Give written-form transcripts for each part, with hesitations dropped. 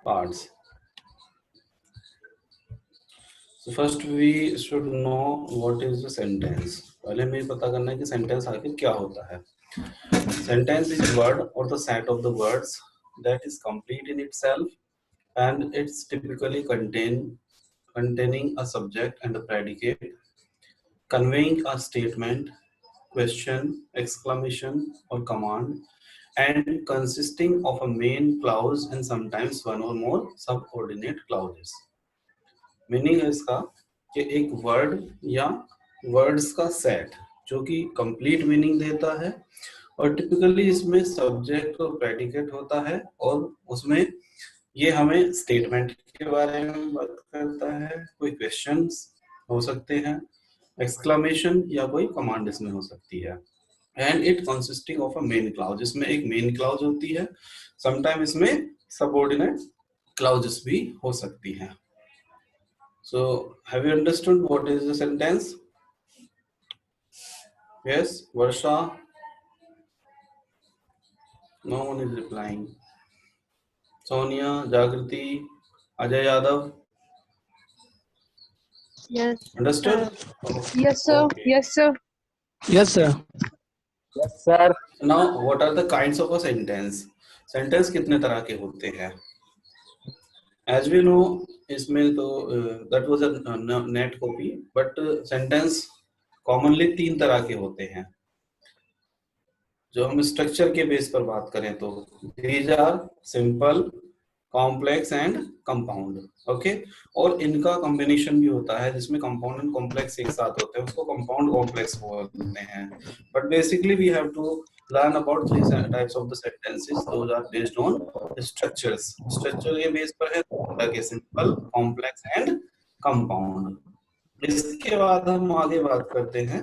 parts. So first we should know what is the sentence. पहले हमें पता करना है कि sentence आखिर क्या होता है. Sentence is word or the set of the words that is complete in itself, and it's typically containing a subject and a predicate, conveying a statement, question, exclamation or command, and consisting of a main clause and sometimes one or more subordinate clauses. Meaning है इसका कि एक word या words का set जो कि complete meaning देता है, और टिपिकली इसमें सब्जेक्ट और प्रेडिकेट होता है, और उसमें ये हमें स्टेटमेंट के बारे में बात करता है, कोई क्वेश्चंस हो सकते हैं, एक्सक्लेमेशन या कोई कमांड इसमें हो सकती है, and it consisting of a main clause, इसमें एक मेन क्लाउज होती है, समटाइम इसमें सबऑर्डिनेट क्लाउजेस भी हो सकती हैं. So have you understood what is the sentence? Yes, Varsha? No one is replying. Sonia, Jagriti, Ajay Yadav? Yes. Understood? Yes, sir. Okay. Yes, sir. Yes, sir. Yes, sir. Now, what are the kinds of a sentence? Sentence कितने तरह के होते हैं? As we know, इसमें तो that was a net copy, but sentence commonly तीन तरह के होते हैं. जो हम स्ट्रक्चर के बेस पर बात करें तो these are simple, complex and compound. Okay, और इनका कॉम्बिनेशन भी होता है जिसमें कंपाउंड एंड कॉम्प्लेक्स एक साथ होते हैं, उसको कंपाउंड कॉम्प्लेक्स बोलते हैं. But basically we have to learn about three types of the sentences. Those are based on structures. Structure के बेस पर है कि simple, complex and compound. इसके बाद हम आगे बात करते हैं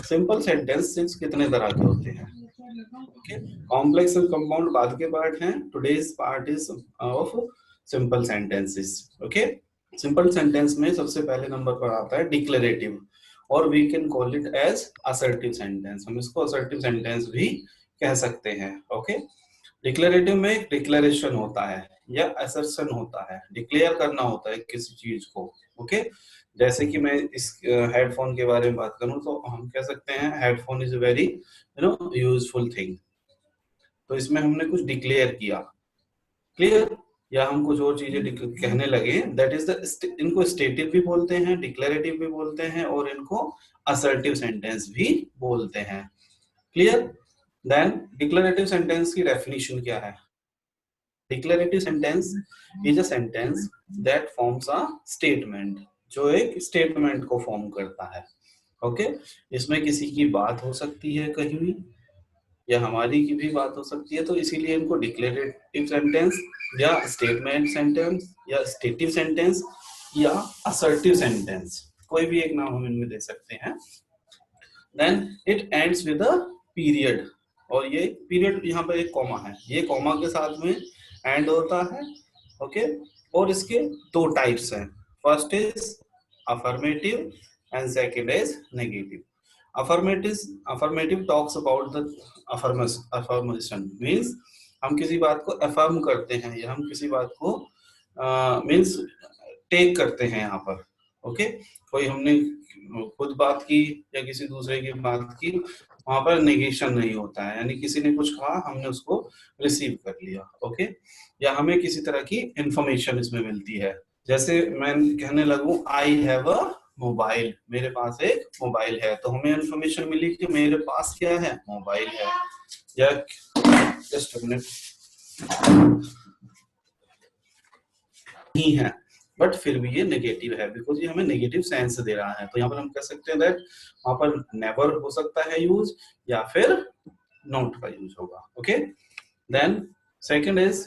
सिंपल सेंटेंसेस कितने तरह के होते हैं. ओके, कॉम्प्लेक्स एंड कंपाउंड बाद के पार्ट हैं. Today's part is of simple sentences. Okay, simple sentence में सबसे पहले नंबर पर आता है डिक्लेरेटिव, और we can call it as assertive sentence. हम इसको असर्टिव सेंटेंस भी कह सकते हैं. ओके, डिक्लेरेटिव में एक डिक्लेरेशन होता है या असर्शन होता है, डिक्लेयर करना होता है किसी चीज को. ओके, जैसे कि मैं इस हेडफोन के बारे में बात करूं तो हम कह सकते हैं headphone is very useful thing. तो इसमें हमने कुछ डिक्लेयर किया, क्लियर, या हम कुछ और चीजें कहने लगे, दैट इज द, इनको स्टेटिव भी बोलते हैं, डिक्लेरेटिव भी बोलते हैं, और इनको असर्टिव सेंटेंस भी बोलते हैं. क्लियर. देन डिक्लेरेटिव सेंटेंस की डेफिनेशन क्या है? Declarative sentence is a sentence that forms a statement, जो एक स्टेटमेंट को फॉर्म करता है. ओके, इसमें किसी की बात हो सकती है कहीं भी, या हमारी की भी बात हो सकती है, तो इसीलिए इनको डिक्लेरेटिव सेंटेंस या स्टेटमेंट सेंटेंस या स्टेटिव सेंटेंस या असर्टिव सेंटेंस, कोई भी एक नाम हम इनमें दे सकते हैं. Then it ends with a period, और ये पीरियड यहाँ पर एक कॉमा है, ये कॉमा के साथ में एंड होता है. ओके, और इसके दो टाइप्स हैं. First is affirmative and second is negative. Affirmative talks about the affirmation means हम किसी बात को affirm करते हैं या हम किसी बात को means take करते हैं यहाँ पर. ओके, कोई हमने खुद बात की या किसी दूसरे की बात की, वहां पर नेगेशन नहीं होता है, यानी किसी ने कुछ कहा हमने उसको रिसीव कर लिया. ओके, या हमें किसी तरह की इंफॉर्मेशन इसमें मिलती है. जैसे मैं कहने लगूं आई हैव अ मोबाइल, मेरे पास एक मोबाइल है, तो हमें इंफॉर्मेशन मिली कि मेरे पास क्या है, मोबाइल है. या जस्ट अ मिनट, नहीं है, बट फिर भी ये नेगेटिव है, बिकॉज ये हमें नेगेटिव सेंस दे रहा है. तो यहाँ पर हम कह सकते हैं दैट वहां पर नेवर हो सकता है यूज, या फिर नॉट का यूज होगा. Okay, then second is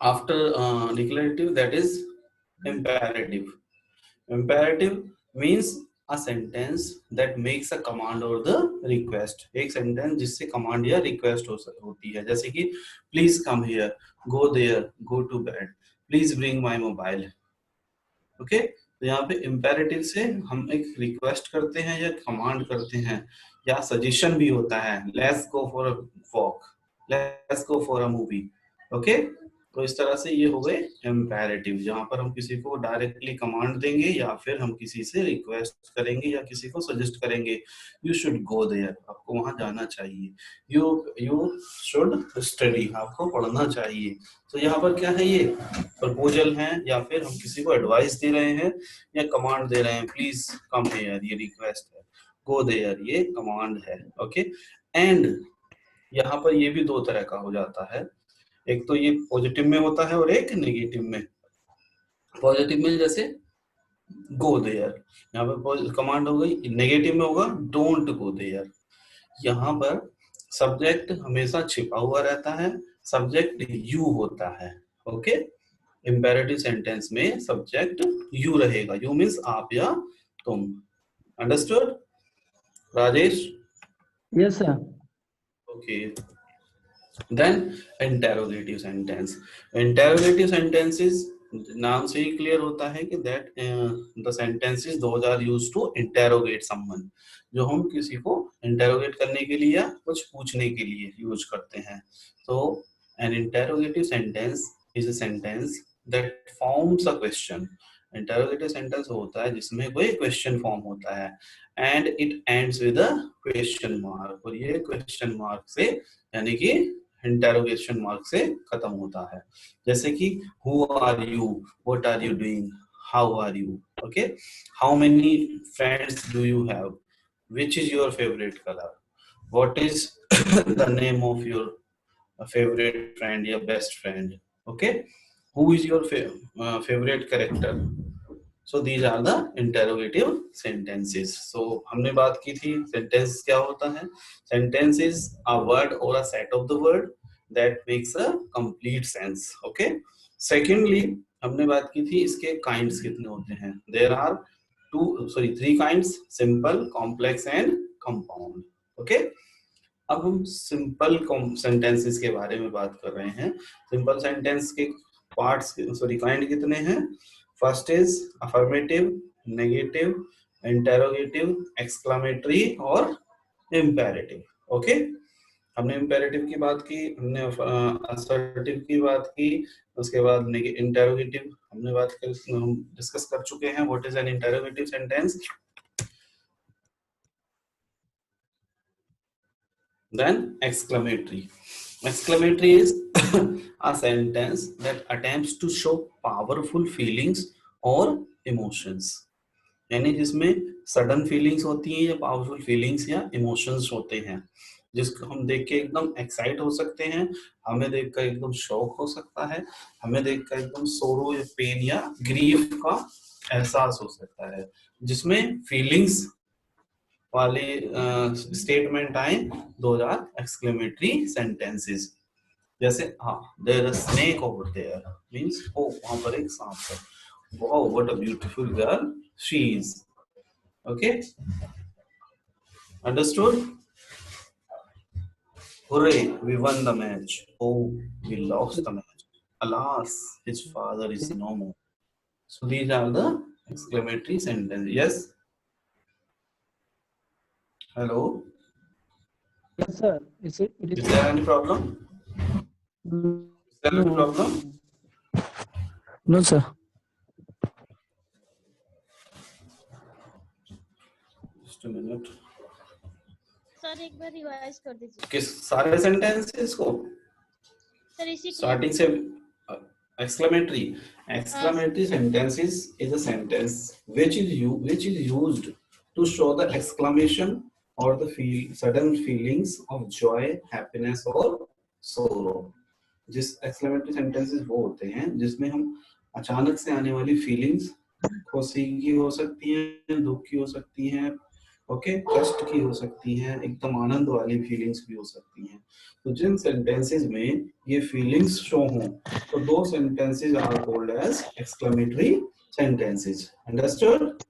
after declarative, that is imperative. Imperative means a sentence that makes a command or the request. एक sentence जिससे command या request होती है, जैसे कि please come here, go there, go to bed, please bring my mobile. Okay, तो यहाँ पे imperative से हम एक request करते हैं या command करते हैं, या suggestion भी होता है, let's go for a walk, let's go for a movie. Okay, तो इस तरह से ये हो गए इम्पेरेटिव, जहां पर हम किसी को डायरेक्टली कमांड देंगे या फिर हम किसी से रिक्वेस्ट करेंगे या किसी को सजेस्ट करेंगे, यू शुड गो देयर, आपको वहां जाना चाहिए, यू यू शुड स्टडी, आपको पढ़ना चाहिए। तो यहाँ पर क्या है, ये प्रपोजल है या फिर हम किसी को एडवाइस दे रहे हैं या कमांड दे रहे हैं, प्लीज कम हियर, ये रिक्वेस्ट है, गो देयर ये कमांड है। ओके, एंड यहाँ पर ये भी दो तरह का हो जाता है, एक तो ये पॉजिटिव में होता है और एक नेगेटिव में। पॉजिटिव में जैसे गो देयर, यहाँ पर कमांड हो गई, नेगेटिव में होगा डोंट गो देयर। यहाँ पर सब्जेक्ट हमेशा छिपा हुआ रहता है, सब्जेक्ट यू होता है। ओके, इंपेरेटिव सेंटेंस में सब्जेक्ट यू रहेगा, यू मीन्स आप या तुम। Understood Rajesh? Yes, sir. Okay, then interrogative sentence. Interrogative sentences नाम से ही क्लियर होता है कि that the sentences those are used to interrogate someone, जो हम किसी को इंटेरोगेट करने के लिए या कुछ पूछने के लिए यूज करते हैं। तो N interrogative sentence is a sentence that forms a question. Interrogative sentence होता है जिसमें कोई क्वेश्चन फॉर्म होता है, and it ends with a question mark, और ये क्वेश्चन मार्क से यानी कि इंटेरोगेशन मार्क से खत्म होता है। जैसे कि who are you, what are you doing, how are you, okay, how many friends do you have, which is your favourite colour, what is the name of your favorite friend या best friend, okay, who is your favorite character, so these are the interrogative sentences। so हमने बात की थी sentence क्या होता है, sentence is a word or a set of the word that makes a complete sense। okay, secondly हमने बात की थी इसके kinds कितने होते हैं, there are three kinds, simple, complex and compound। okay, अब हम सिंपल सेंटेंसेस के बारे में बात कर रहे हैं। सिंपल सेंटेंस के पार्ट्स काइंड कितने हैं, first is affirmative, negative, interrogative, exclamatory और इम्पेरेटिव। ओके, हमने इम्पेरेटिव की बात की, हमने असर्टिव की बात की, उसके बाद इंटेरोगेटिव हमने हम डिस्कस कर चुके हैं, what is an interrogative sentence. Then exclamatory. Exclamatory is a sentence that attempts to show powerful feelings or emotions, यानी जिसमें सडन फीलिंग्स होती हैं या पावरफुल फीलिंग्स या इमोशंस होते हैं, जिसको हम देख के एकदम एक्साइट हो सकते हैं, हमें देखकर एकदम शौक हो सकता है, हमें देखकर एकदम सोरो या पेन या ग्रीफ का एहसास हो सकता है, जिसमें फीलिंग्स वाले स्टेटमेंट आए, दो आर एक्सक्लेमेटरी सेंटेंसेस। जैसे हाँ, there is a snake over there, means ओ वहां पर एक सांप है, wow what a beautiful girl she is. Okay, understood? Hooray, we won the match. Oh, we lost the match. Alas, his father is no more. So these are the exclamatory sentences. Yes? Hello? Yes, sir. It Is is. there any problem? Is there any problem? No, sir. Just a minute. Sir एक बार revise कर दीजिए। किस सारे sentences को sir इसी starting से exclamatory sentences is a sentence which is used to show the exclamation or the sudden feelings of joy, happiness or sorrow। जिस exclamatory sentences वो होते हैं जिसमें हम अचानक से आने वाली फीलिंग्स, खुशी की हो सकती हैं, दुख की हो सकती हैं, ओके, कष्ट की हो सकती हैं, एकदम आनंद वाली फीलिंग्स भी हो सकती हैं। तो जिन सेंटेंसेस में ये फीलिंग्स शो हों तो दो sentences are called as exclamatory sentences. Understood?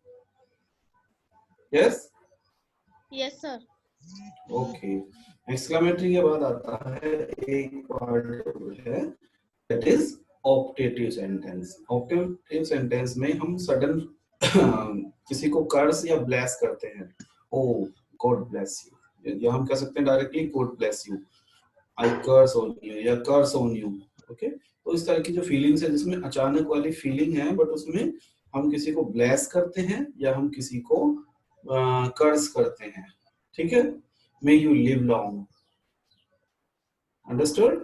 Yes? Yes sir. Okay, exclamatory के बाद आता है एक वर्ड है that is optative sentence. Optative sentence में हम सडन किसी को कर्स या ब्लेस करते हैं, ओ गॉड ब्लेस यू, या हम कह सकते हैं directly God bless you, I curse on you या कर्स ऑन यू, ओके, तो इस तरह की जो फीलिंग्स है जिसमें अचानक वाली फीलिंग है, बट उसमें हम किसी को ब्लेस करते हैं या हम किसी को कर्ज करते हैं, ठीक है। May you live long, understood.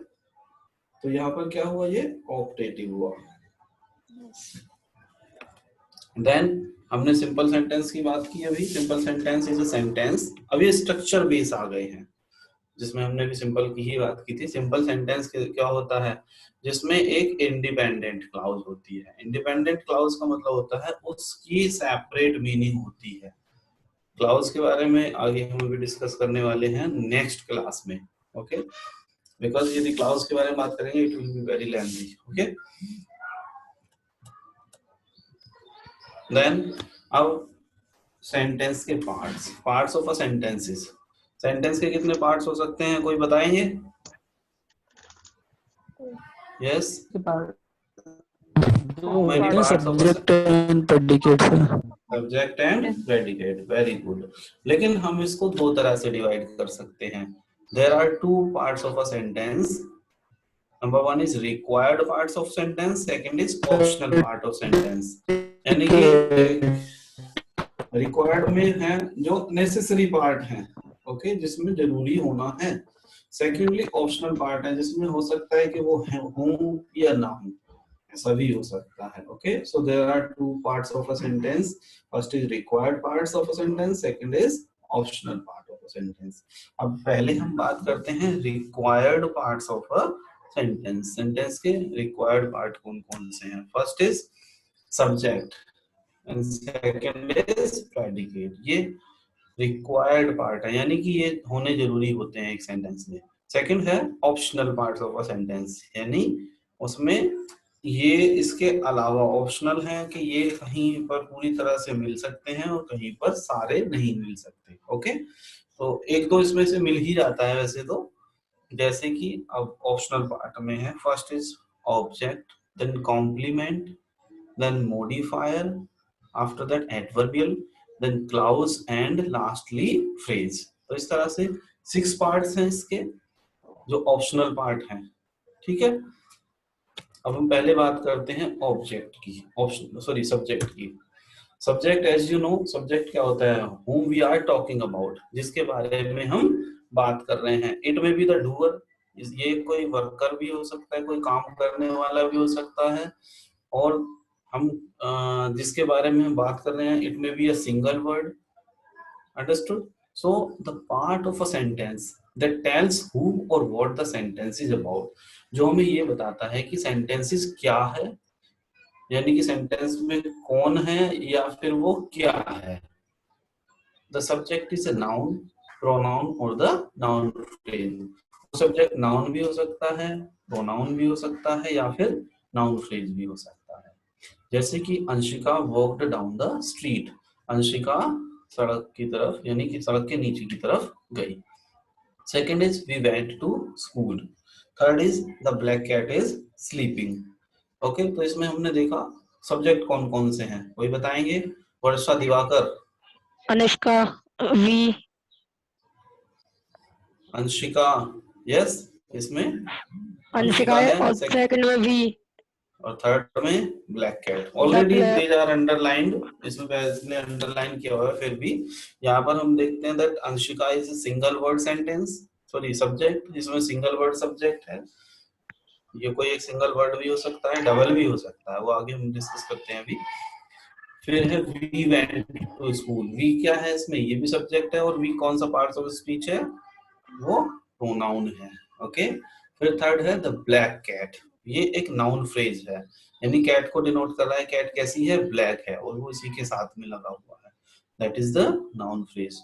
तो यहाँ पर क्या हुआ, ये ऑप्टेटिव हुआ। देन हमने सिंपल सेंटेंस की बात की अभी। Simple sentence is a sentence, अभी स्ट्रक्चर बेस आ गए हैं जिसमें हमने भी सिंपल की ही बात की थी। सिंपल सेंटेंस क्या होता है, जिसमें एक इंडिपेंडेंट क्लाउज होती है। इंडिपेंडेंट क्लाउज का मतलब होता है उसकी सेपरेट मीनिंग होती है। क्लाउज के बारे में आगे हम अभी डिस्कस करने वाले हैं नेक्स्ट क्लास में, ओके। बिकॉज यदि क्लाउज के बारे में बात करेंगे it will be very lengthy, okay. Then अब सेंटेंस के parts of a sentences. Sentence के कितने पार्ट्स हो सकते हैं, कोई बताएंगे? यस, दो how many होते हैं, parts of a subject and predicate sir. Subject and predicate, very good. लेकिन हम इसको दो तरह से डिवाइड कर सकते हैं। There are two parts of a sentence. Number one is required parts of sentence, second is optional part of sentence. यानी कि रिक्वायर्ड में है जो नेसेसरी पार्ट है, ओके, जिसमें जरूरी होना है। सेकेंडली ऑप्शनल पार्ट है जिसमें हो सकता है कि वो हो या ना हो, ऐसा भी हो सकता है, okay. So there are two parts of a sentence. First is required parts of a sentence, second is optional part of a sentence. अब पहले हम बात करते हैं required parts of a sentence. Sentence के रिक्वायर्ड पार्ट कौन कौन से हैं? First is subject and second is predicate. ये रिक्वायर्ड पार्ट है, यानी कि ये होने जरूरी होते हैं एक सेंटेंस में। सेकंड है optional parts of a sentence, यानी उसमें ये इसके अलावा ऑप्शनल है कि ये कहीं पर पूरी तरह से मिल सकते हैं और कहीं पर सारे नहीं मिल सकते, ओके। तो एक तो इसमें से मिल ही जाता है वैसे तो, जैसे कि अब ऑप्शनल पार्ट में है, first is object, then complement, then modifier, after that adverbial, then clause and lastly phrase। तो इस तरह से 6 पार्ट्स हैं इसके जो ऑप्शनल पार्ट हैं, ठीक है। अब हम पहले बात करते हैं ऑब्जेक्ट की, ऑप्शन सॉरी सब्जेक्ट की। Subject as you know, subject क्या होता है, whom we are talking about, जिसके बारे में हम बात कर रहे हैं। It may be the doer, ये कोई वर्कर भी हो सकता है, कोई काम करने वाला भी हो सकता है। और हम जिसके बारे में हम बात कर रहे हैं, it may be a single word, understood. So the part of a sentence that tells who or what the sentence is about, जो हमें ये बताता है कि सेंटेंसेस क्या है, यानी कि सेंटेंस में कौन है या फिर वो क्या है। The subject is a noun, pronoun or the noun phrase. Subject noun भी हो सकता है, प्रोनाउन भी हो सकता है या फिर नाउन फ्रेज भी हो सकता है। जैसे कि Anshika walked down the street, Anshika सड़क की तरफ यानी कि सड़क के नीचे की तरफ गई। Second is we went to school, third is the black cat is sleeping, okay. तो इसमें हमने देखा सब्जेक्ट कौन कौन से हैं, कोई बताएंगे? वर्षा, दिवाकर, अनुष्का, वी, अंशिका, यस। इसमें अनुष्का अंशिका है है, और सेकंड में वी, और थर्ड में black cat. The already black. They are underlined, इसमें पहले अंडरलाइन किया हुआ है, फिर भी यहाँ पर हम देखते हैं that Anshika is a single word sentence, sorry subject, जिसमें सिंगल वर्ड सब्जेक्ट है। ये कोई एक सिंगल वर्ड भी हो सकता है, डबल भी हो सकता है, वो आगे हम डिस्कस करते हैं अभी। फिर है we went to school, we क्या है इसमें, ये भी सब्जेक्ट है, और वी कौन सा पार्ट ऑफ स्पीच है, वो प्रोनाउन है, ओके। फिर थर्ड है द ब्लैक कैट, ये एक नाउन फ्रेज है, यानी कैट को डिनोट कर रहा है, कैट कैसी है, ब्लैक है, और वो इसी के साथ में लगा हुआ है, that is the noun phrase.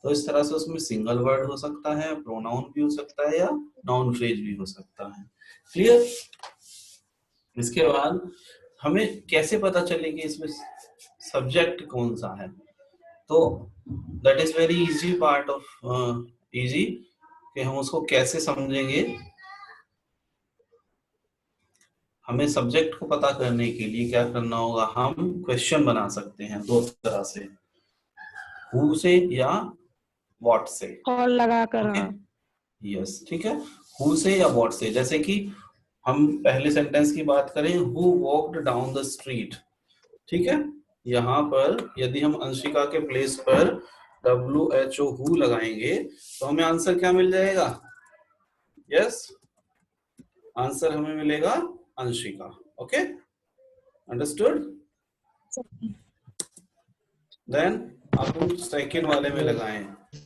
तो इस तरह से उसमें सिंगल वर्ड हो सकता है, प्रोनाउन भी हो सकता है या नाउन फ्रेज भी हो सकता है, क्लियर। इसके बाद हमें कैसे पता चले कि इसमें सब्जेक्ट कौन सा है, तो that is very easy part of easy, कि हम उसको कैसे समझेंगे। हमें सब्जेक्ट को पता करने के लिए क्या करना होगा, हम क्वेश्चन बना सकते हैं दो तरह से, हु से या व्हाट से, और लगा कर, ओके। यस, ठीक है, हु से या व्हाट से। जैसे कि हम पहले सेंटेंस की बात करें, who walked down the street, ठीक है। यहाँ पर यदि हम अंशिका के प्लेस पर WHO हु लगाएंगे तो हमें आंसर क्या मिल जाएगा? यस, आंसर हमें मिलेगा अंशिका। Okay, understood. देन अब हम सेकेंड वाले में लगाएं,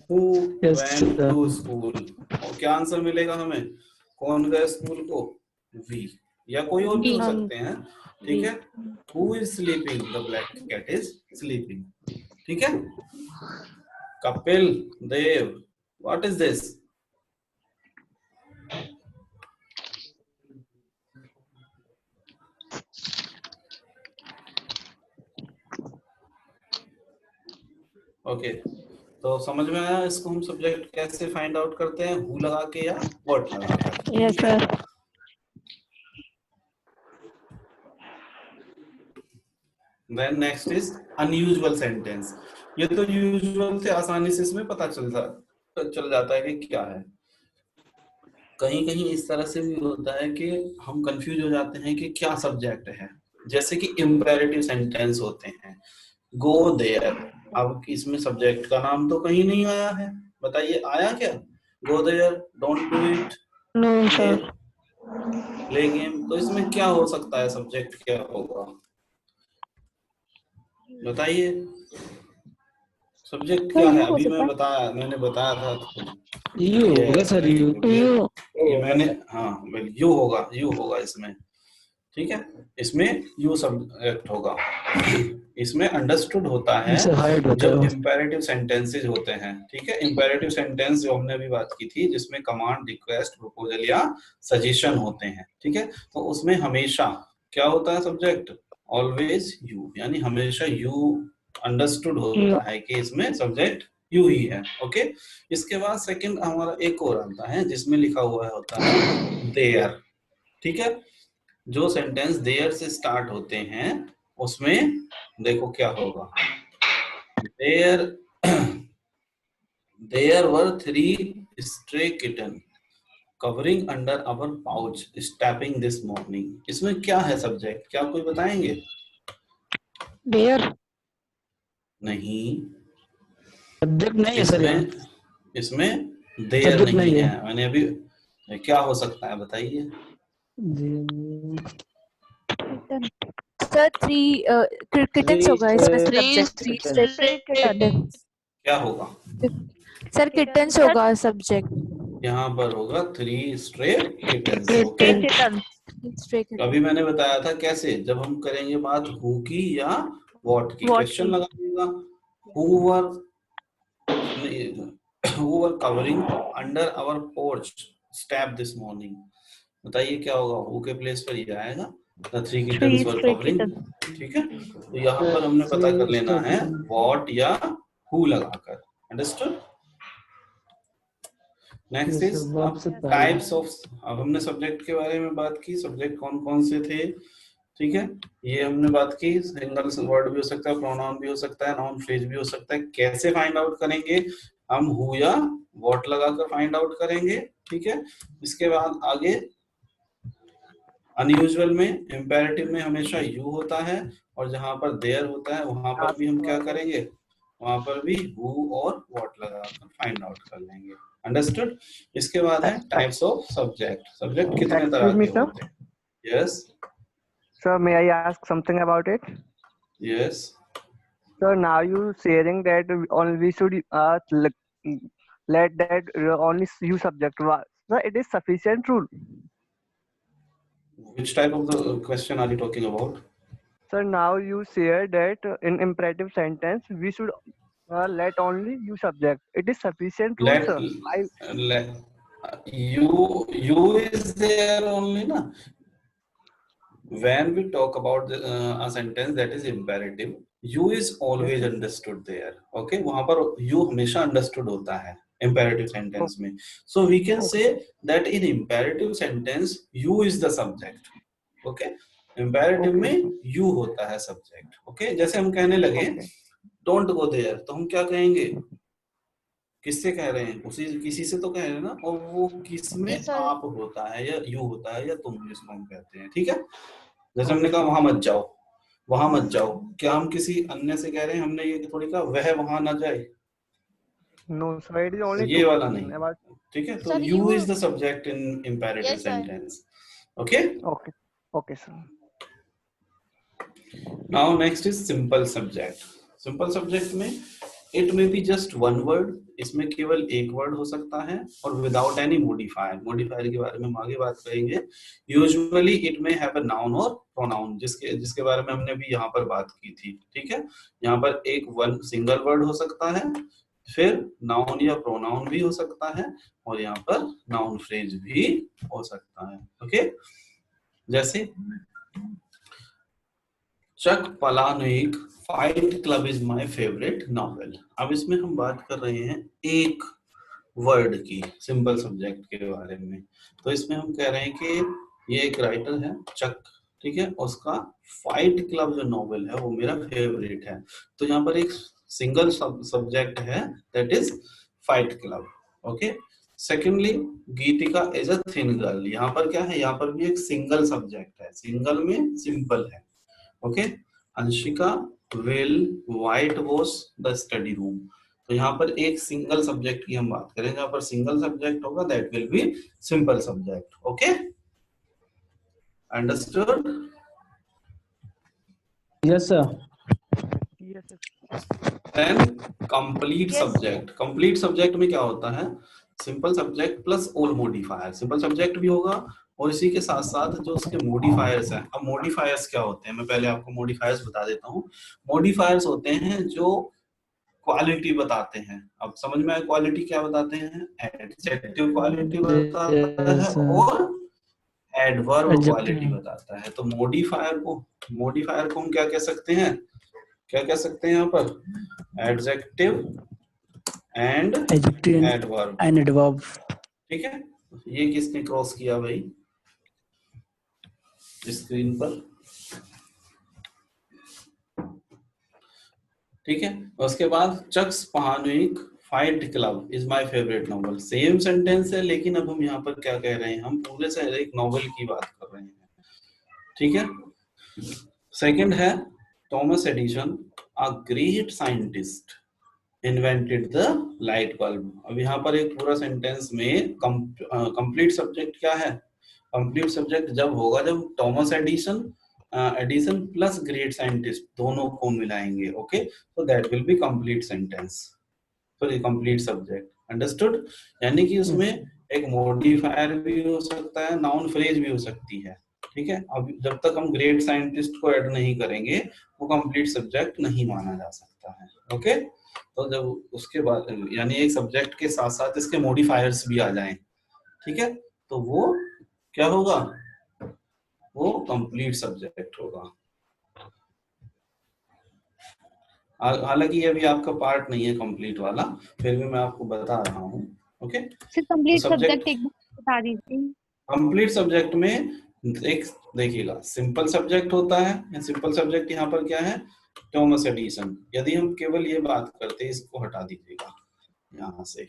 who Yes, went sir. To school, और क्या आंसर मिलेगा हमें? कौन गया स्कूल को? वी, या कोई और भी हो सकते हैं, ठीक है। Who is sleeping? The black cat is sleeping, ठीक है। Kapil Dev, what is this? Okay, तो समझ में आया इसको हम सब्जेक्ट कैसे फाइंड आउट करते हैं, हु लगा के या व्हाट लगा कर? Yes sir. Then next is unusual sentence. ये तो यूजुअल से आसानी से इसमें पता चल जाता है कि क्या है। कहीं कहीं इस तरह से भी होता है कि हम कंफ्यूज हो जाते हैं कि क्या सब्जेक्ट है। जैसे कि इम्पेरेटिव सेंटेंस होते हैं, गो देयर, अब इसमें सब्जेक्ट का नाम तो कहीं नहीं आया है, बताइए आया क्या? Go there, don't do it, no play sir. Play game, तो इसमें क्या हो सकता है? सब्जेक्ट क्या होगा बताइए? सब्जेक्ट क्या है? अभी मैंने बताया था खुद। यू होगा सर, यू। ये मैंने, हाँ यू होगा, यू होगा इसमें, ठीक है। इसमें यू सब्जेक्ट होगा। इसमें अंडरस्टूड होता है इनसे हाइड होता जब है। इंपेरेटिव सेंटेंसेस होते हैं, ठीक है। इंपेरेटिव सेंटेंस जो हमने अभी बात की थी, जिसमें कमांड, रिक्वेस्ट, प्रपोजल या सजेशन होते हैं, ठीक है। तो उसमें हमेशा क्या होता है? सब्जेक्ट ऑलवेज यू, यानी हमेशा यू अंडरस्टूड होता है कि इसमें सब्जेक्ट यू ही है। ओके, इसके बाद सेकंड हमारा एक और आता है जिसमें लिखा हुआ होता है देयर, ठीक है। जो सेंटेंस देयर से स्टार्ट होते हैं उसमें देखो क्या होगा, there there were 3 stray kitten covering under our pouch stepping this morning। इसमें क्या है सब्जेक्ट? क्या कोई बताएंगे? देयर नहीं, सब्जेक्ट नहीं है सर यहाँ। इसमें देयर सब्जेक्ट नहीं नहीं है। है। मैंने अभी, क्या हो सकता है बताइए? जी। सर थ्री किटन्स होगा इसमें सब्जेक्ट। क्या होगा? सर किटन्स होगा सब्जेक्ट। यहाँ पर होगा 3 stray kittens। Okay, kitten. अभी मैंने बताया था कैसे, जब हम करेंगे बात हु की या व्हाट की, व्हाट क्वेश्चन की? लगाइएगा। Who were who were covering under our porch step this morning, बताइए क्या होगा? हु के प्लेस पर ये आएगा, the 3 three kittens were stray covering, kitten. ठीक है। तो यहाँ पर हमने पता कर लेना है व्हाट या हु लगाकर, अंडरस्टूड। नेक्स्ट इज अब टाइप्स ऑफ, अब हमने सब्जेक्ट के बारे में बात की, सब्जेक्ट कौन कौन से थे, ठीक है। ये हमने बात की, सिंगल वर्ड भी हो सकता है, प्रोनाउन भी हो सकता है, नाउन फ्रेज भी हो सकता है। कैसे फाइंड आउट करेंगे? हम हु या व्हाट लगाकर फाइंड आउट करेंगे, ठीक है। इसके बाद आगे अनयूजुअल में, इंपेरेटिव में हमेशा यू होता है, और जहां पर देयर होता है वहां पर भी हम क्या करेंगे? वहां पर भी हु और व्हाट लगाकर फाइंड आउट कर लेंगे, अंडरस्टूड। इसके बाद है टाइप्स ऑफ सब्जेक्ट। सब्जेक्ट कितने तरह Excuse me, के sir. होते हैं? Yes, Sir, may I ask something about it? Yes. Sir, now you sharing that only we should let that only you subject. Sir, it is sufficient rule. Which type of the question are you talking about? Sir, now you share that in imperative sentence we should let only you subject. It is sufficient rule, Let sir. let you is there only na. When we talk about a sentence that is imperative, you is always understood there. Okay, वहां पर you हमेशा understood होता है imperative sentence में. So we can say that in imperative sentence you is the subject. Okay, imperative में you होता है subject. Okay, जैसे हम कहने लगे don't go there, तो हम क्या कहेंगे किससे कह रहे हैं, उसी किसी से तो कह रहे हैं ना, और वो किस में जी सर। आप होता है या यू होता है या तुम, जिसको हम कहते हैं, ठीक है। जैसे हमने कहा वहां मत जाओ, वहां मत जाओ, क्या हम किसी अन्य से कह रहे हैं? हमने ये थोड़ी कहा वह वहां ना जाए, No, so it is तो only ये two वाला person नहीं, about. ठीक है। तो sir you you. Is the subject in imperative yes sir. Sentence, okay. Okay, okay sir. Now next is simple subject. Simple subject में it may be just one word, इसमें केवल एक word हो सकता है और विदाउट एनी मॉडिफायर। मॉडिफायर के बारे में हम आगे बात करेंगे। यूजुअली इट में हैव अ नाउन और प्रोनाउन, जिसके जिसके बारे में हमने भी यहाँ पर बात की थी, ठीक है। यहाँ पर एक वन सिंगल वर्ड हो सकता है, फिर नाउन या प्रोनाउन भी हो सकता है, और यहाँ पर नाउन फ्रेज भी हो सकता है, ओके। जैसे Chuck Palahniuk Fight Club is my favourite novel. अब इसमें हम बात कर रहे हैं एक वर्ड की, सिंपल सब्जेक्ट के बारे में। तो इसमें हम कह रहे हैं कि ये एक राइटर है चक, ठीक है, उसका फाइट क्लब जो नॉवेल है वो मेरा फेवरेट है। तो यहाँ पर एक सिंगल सब्जेक्ट है, that is fight club, okay. Secondly Geetika is a thin girl. यहाँ पर क्या है, यहाँ पर भी एक सिंगल सब्जेक्ट है, सिंगल में सिंपल है, okay. Anshika will white wash the study room. तो यहाँ पर एक सिंगल सब्जेक्ट की हम बात करें, जहाँ पर सिंगल सब्जेक्ट होगा that will be simple subject, okay. Understood? Yes sir. Yes sir. Then complete Yes. Subject. Complete subject में क्या होता है, simple subject plus all modifier. Simple subject भी होगा और इसी के साथ साथ जो उसके मॉडिफायर्स हैं। अब मॉडिफायर्स क्या होते हैं, मैं पहले आपको मॉडिफायर्स बता देता हूँ। मॉडिफायर्स होते हैं जो क्वालिटी बताते हैं। अब समझ में आया क्वालिटी क्या बताते हैं? एडजेक्टिव क्वालिटी बताता है यस सर। और एडवर्ब एडजेक्टिव। क्वालिटी बताता है। तो मॉडिफायर को हम क्या कह सकते हैं, क्या कह सकते हैं यहाँ पर? Adjective and adjective adverb, and adverb. ठीक है। ये किसने क्रॉस किया भाई स्क्रीन पर, ठीक है। उसके बाद Chuck's Palahniuk Fight Club is my favourite novel. Same sentence है, लेकिन अब हम यहाँ पर क्या कह रहे हैं, हम पूरे से एक नॉवल की बात कर रहे हैं, ठीक है। सेकंड है Thomas Edison a great scientist invented the light bulb. अब यहाँ पर एक पूरा सेंटेंस में कंप्लीट सब्जेक्ट क्या है? कंप्लीट सब्जेक्ट जब होगा जब Thomas Edison Edison plus great scientist दोनों को मिलाएंगे, ओके। तो that will B complete sentence, sorry complete subject, understood. यानी कि उसमें एक मॉडिफायर भी हो सकता है, नाउन फ्रेज भी हो सकती है, ठीक है। अब जब तक हम ग्रेट साइंटिस्ट को ऐड नहीं करेंगे वो कंप्लीट सब्जेक्ट नहीं माना जा सकता है, ओके। तो जब उसके बाद यानी एक सब्जेक्ट के साथ साथ इसके मॉडिफायर्स भी आ जाएं, ठीक है, तो वो क्या होगा, वो कंप्लीट सब्जेक्ट होगा। हालांकि ये भी आपका पार्ट नहीं है कंप्लीट वाला, फिर भी मैं आपको बता रहा हूँ, ओके। सर तो कंप्लीट सब्जेक्ट सब्जेक्ट एक बार बता दीजिए। कंप्लीट सब्जेक्ट में एक देखिएगा सिंपल सब्जेक्ट होता है। सिंपल सब्जेक्ट यहाँ पर क्या है? Thomas Edison. यदि हम केवल ये बात करते हैं, इसको हटा दीजिएगा यहाँ से।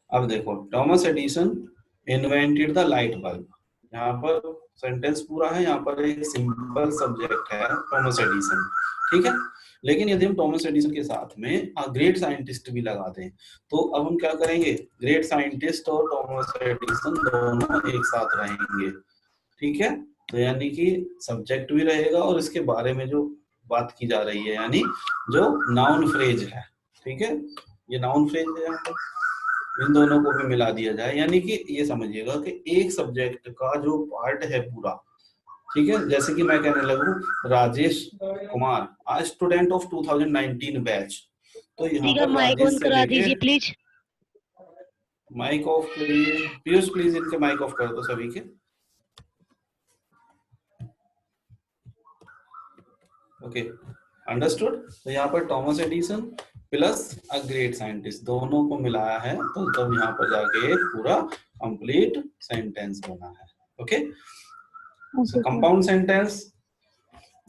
अब देखो Thomas Edison invented the light bulb, यहाँ पर सेंटेंस पूरा है, यहाँ पर एक सिंपल सब्जेक्ट है थॉमस एडिसन, ठीक है। लेकिन यदि हम थॉमस एडिसन के साथ में ग्रेट साइंटिस्ट भी लगा दें, तो अब हम क्या करेंगे, ग्रेट साइंटिस्ट और थॉमस एडिसन दोनों एक साथ रहेंगे, ठीक है। तो यानी कि सब्जेक्ट भी रहेगा और इसके बारे में जो बात की जा रही है, यानी जो नाउन फ्रेज है, ठीक है, ये नाउन फ्रेज है, यहाँ पर इन दोनों को भी मिला दिया जाए। यानी कि ये समझिएगा कि एक सब्जेक्ट का जो पार्ट है पूरा, ठीक है। जैसे कि मैं कहने लगूं राजेश कुमार आ स्टूडेंट ऑफ 2019 बैच, तो यहाँ पर माइक राजेश ऑन से करा लेके दीजिए प्लीज। माइक ऑफ करिए पीयूष, प्लीज इनके माइक ऑफ कर दो सभी के, ओके, अंडरस्टूड। तो यहाँ पर Thomas Edison plus a great scientist दोनों को मिलाया है, तो तब यहाँ पर जाके एक पूरा कंप्लीट सेंटेंस बना है, ओके। सो कंपाउंड सेंटेंस,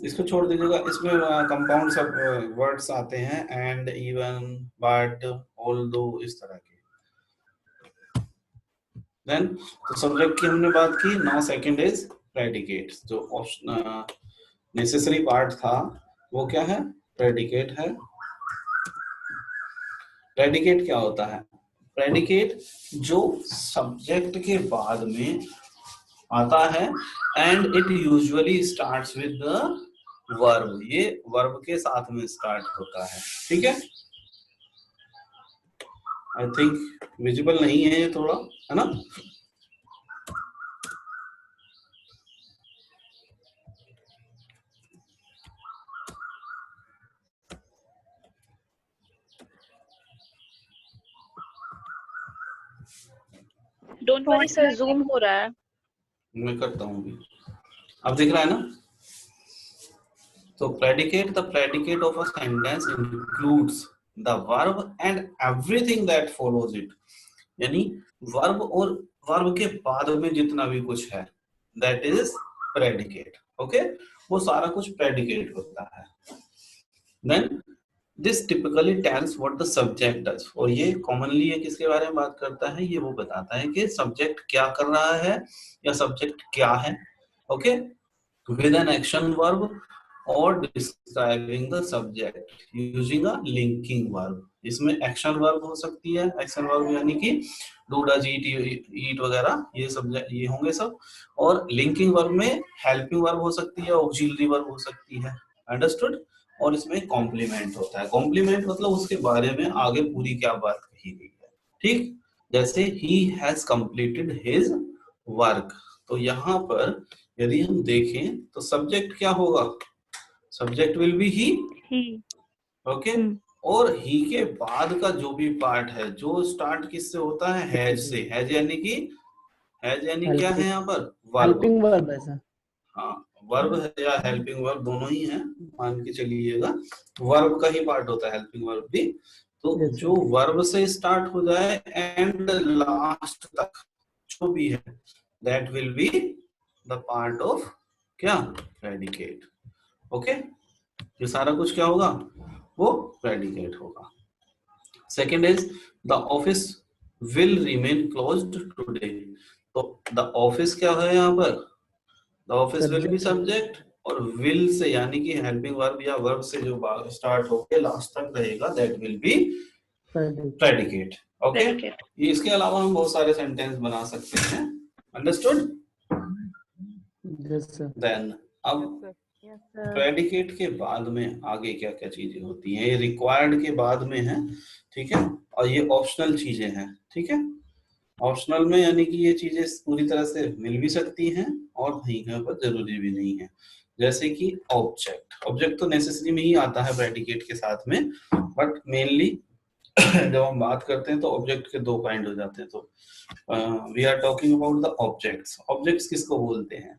इसको छोड़ दीजिएगा, इसमें कंपाउंड सब वर्ड्स आते हैं, एंड, इवन, बट, ऑल्दो, इस तरह के। देन तो सब्जेक्ट की हमने बात की। Now second is predicate. जो ऑप्शन नेसेसरी पार्ट था वो क्या है? प्रेडिकेट है। प्रेडिकेट क्या होता है? प्रेडिकेट जो सब्जेक्ट के बाद में आता है, and it usually starts with the verb. ये वर्ब के साथ में स्टार्ट होता है, ठीक है। आई थिंक विजिबल नहीं है ये थोड़ा, है ना? डोंट वरी सर, जूम हो रहा है। मैं करता हूँ अभी। अब दिख रहा है ना? तो predicate, the predicate of a sentence includes the verb and everything that follows it. यानी वर्ब और वर्ब के बाद में जितना भी कुछ है, दैट इज प्रेडिकेट। ओके, वो सारा कुछ प्रेडिकेट होता है। Then this typically tells what the subject does. और ये कॉमनली ये किसके बारे में बात करता है? ये वो बताता है कि सब्जेक्ट क्या कर रहा है या सब्जेक्ट क्या है। Okay, with an action verb or describing the subject using a linking verb. इसमें एक्शन वर्ब हो सकती है, एक्शन वर्ब यानी कि डू, डज, ईट वगैरह, ये सब्जेक्ट ये होंगे सब। और लिंकिंग वर्ब में हेल्पिंग वर्ब हो सकती है, ऑक्सिलरी वर्ब हो सकती है। अंडरस्टूड? और इसमें कॉम्प्लीमेंट होता है। कॉम्प्लीमेंट मतलब उसके बारे में आगे पूरी क्या बात कही गई है, ठीक। जैसे he has completed his work, तो यहाँ पर यदि हम देखें तो सब्जेक्ट क्या होगा? Subject will be he, okay. और ही के बाद का जो भी पार्ट है, जो स्टार्ट किससे होता है? हैज से। हैज यानी कि, हैज यानी क्या है यहाँ पर? वर्ब। हेल्पिंग वर्ब है सर। हाँ, वर्ब है या हेल्पिंग वर्ब, दोनों ही है, मान के चलिएगा। वर्ब का ही पार्ट होता है हेल्पिंग वर्ब भी। तो Yes, जो वर्ब से स्टार्ट हो जाए एंड लास्ट तक जो भी है, that will be the part of क्या? प्रेडिकेट। ओके, ये सारा कुछ क्या होगा? वो प्रेडिकेट होगा। Second is the office will remain closed today. तो द ऑफिस क्या है यहाँ पर? The office will be subject, और विल से यानी कि हेल्पिंग वर्ब या वर्ब से जो स्टार्ट होके लास्ट तक रहेगा, that will B predicate. Okay, ये इसके अलावा हम बहुत सारे सेंटेंस बना सकते हैं। अंडरस्टूड? Yes sir. देन अब प्रेडिकेट के बाद में आगे क्या क्या चीजें होती हैं? ये रिक्वायर्ड के बाद में है, ठीक है, और ये ऑप्शनल चीजें हैं, ठीक है। ऑप्शनल में यानी कि ये चीजें पूरी तरह से मिल भी सकती हैं और कहीं कहीं पर जरूरी भी नहीं है। जैसे कि ऑब्जेक्ट, ऑब्जेक्ट तो नेसेसरी में ही आता है प्रेडिकेट के साथ में, बट मेनली जब हम बात करते हैं तो ऑब्जेक्ट के दो काइंड हो जाते हैं। तो we are talking about the objects. Objects किसको बोलते हैं?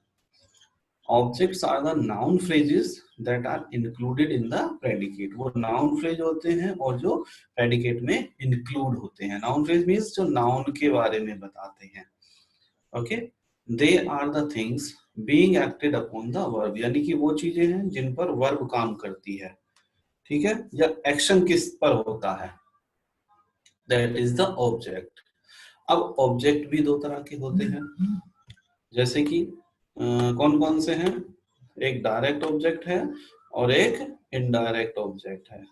Objects are the noun phrases that are included in the predicate. वो नाउन फ्रेज होते हैं और जो प्रेडिकेट में इंक्लूड होते हैं। नाउन फ्रेज मींस जो नाउन के बारे में बताते हैं। Okay, they are the things being acted upon the verb, यानी कि वो चीजें हैं जिन पर वर्ब काम करती है, ठीक है, या एक्शन किस पर होता है, दैट इज द ऑब्जेक्ट। अब ऑब्जेक्ट भी दो तरह के होते हैं, जैसे कि कौन कौन से हैं? एक डायरेक्ट ऑब्जेक्ट है और एक इनडायरेक्ट ऑब्जेक्ट है,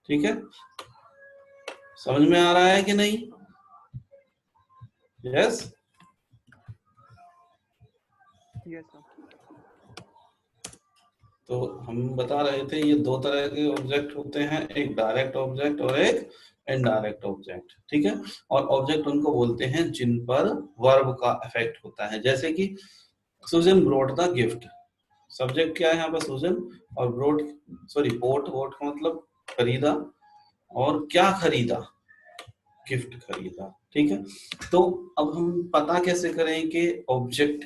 ठीक है। समझ में आ रहा है कि नहीं? Yes, yes sir. तो हम बता रहे थे ये दो तरह के ऑब्जेक्ट होते हैं, एक डायरेक्ट ऑब्जेक्ट और एक इनडायरेक्ट ऑब्जेक्ट, ठीक है। और ऑब्जेक्ट उनको बोलते हैं जिन पर वर्ब का इफेक्ट होता है। जैसे कि सुजन ब्रॉट द गिफ्ट, सब्जेक्ट क्या है यहाँ पर? सुजन, और ब्रॉट, सॉरी बोट, बोट का मतलब खरीदा, और क्या खरीदा? गिफ्ट खरीदा, ठीक है। तो अब हम पता कैसे करें कि ऑब्जेक्ट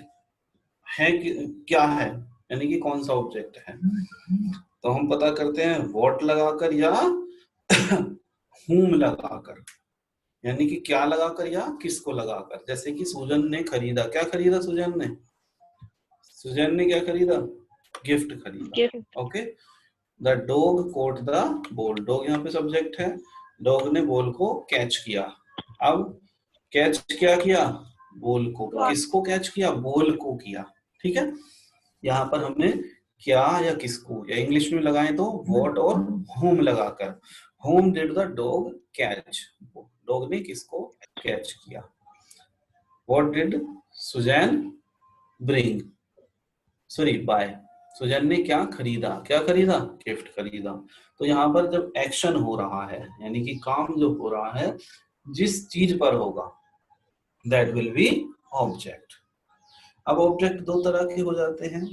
है कि क्या है, यानी कि कौन सा ऑब्जेक्ट है? तो हम पता करते हैं वॉट लगाकर या whom लगाकर, यानी कि क्या लगाकर या किसको लगाकर। जैसे कि सुजन ने खरीदा, क्या खरीदा सुजन ने? सुजन ने क्या खरीदा? गिफ्ट खरीदा। Gift. Okay, the dog caught the ball, dog यहाँ पे सब्जेक्ट है, डॉग ने बॉल को कैच किया। अब कैच क्या किया, बॉल को, किसको कैच किया, बॉल को किया। ठीक है, यहाँ पर हमने क्या या किसको, या इंग्लिश में लगाएं तो व्हाट और whom लगाकर, whom did the dog catch, dog ने किसको कैच किया। What did Suzanne bring, sorry buy, Suzanne ने क्या खरीदा, क्या खरीदा, गिफ्ट खरीदा। तो यहाँ पर जब एक्शन हो रहा है, यानी कि काम जो हो रहा है जिस चीज पर होगा, दैट विल बी ऑब्जेक्ट। अब ऑब्जेक्ट दो तरह के हो जाते हैं,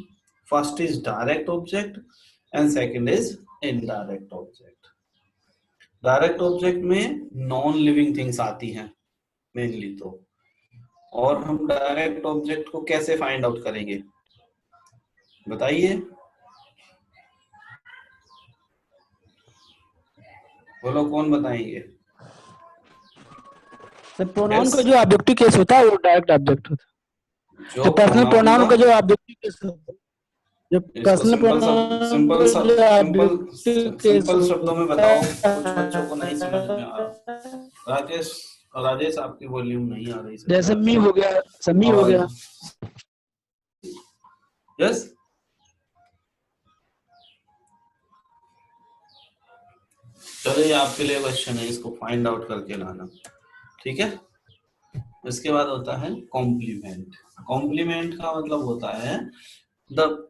first is direct object and second is indirect object. Direct object में नॉन लिविंग थिंग्स आती हैं मेनली तो, और हम डायरेक्ट ऑब्जेक्ट को कैसे फाइंड आउट करेंगे बताइए, बोलो कौन बताएंगे। Sir pronoun Yes. का जो ऑब्जेक्टिव केस होता है वो डायरेक्ट ऑब्जेक्ट होता है। जो तो पर्सनल pronoun प्रोनाउन का का, जो ऑब्जेक्टिव केस होता है, जो इसको पर्सनल सिंपल प्रोनाउन का जो ऑब्जेक्टिव केस सिंपल शब्दों में बताओ, कुछ होता बच्चों को नहीं समझ में आ रहा। है, राजेश, राजेश आपकी वॉल्यूम नहीं आ रही जैसे मी हो गया, समी हो गया। यस, चलो ये आपके लिए क्वेश्चन है, इसको फाइंड आउट करके लाना। ठीक है, इसके बाद होता है कॉम्प्लीमेंट। कॉम्प्लीमेंट का मतलब होता है the